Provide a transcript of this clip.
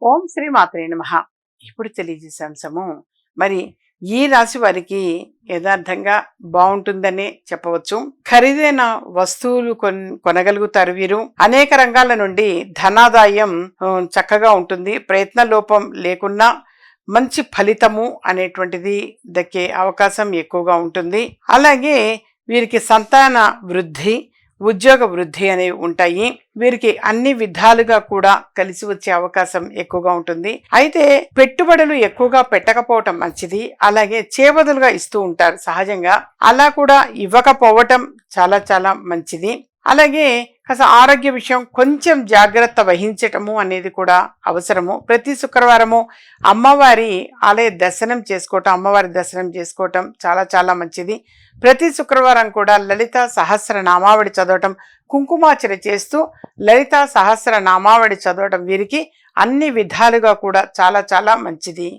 ఓం శ్రీ మాత్రే నమః. ఇప్పుడు తెలియజేసే అంశము మరి ఈ రాశి వారికి యథార్థంగా బాగుంటుందనే చెప్పవచ్చు. ఖరీదైన వస్తువులు కొనగలుగుతారు వీరు. అనేక రంగాల నుండి ధనాదాయం చక్కగా ఉంటుంది. ప్రయత్న లోపం లేకున్నా మంచి ఫలితము అనేటువంటిది దక్కే అవకాశం ఎక్కువగా ఉంటుంది. అలాగే వీరికి సంతాన వృద్ధి, ఉద్యోగ వృద్ధి అనేవి ఉంటాయి. వీరికి అన్ని విధాలుగా కూడా కలిసి వచ్చే అవకాశం ఎక్కువగా ఉంటుంది. అయితే పెట్టుబడులు ఎక్కువగా పెట్టకపోవటం మంచిది. అలాగే చేబదులుగా ఇస్తూ ఉంటారు సహజంగా, అలా కూడా ఇవ్వకపోవటం చాలా చాలా మంచిది. అలాగే కాస్త ఆరోగ్య విషయం కొంచెం జాగ్రత్త వహించటము అనేది కూడా అవసరము. ప్రతి శుక్రవారము అమ్మవారి ఆలయ దర్శనం చేసుకోవటం, అమ్మవారి దర్శనం చేసుకోవటం చాలా చాలా మంచిది. ప్రతి శుక్రవారం కూడా లలితా సహస్ర నామావళి చదవటం, కుంకుమార్చన చేస్తూ లలితా సహస్ర నామావళి చదవటం వీరికి అన్ని విధాలుగా కూడా చాలా చాలా మంచిది.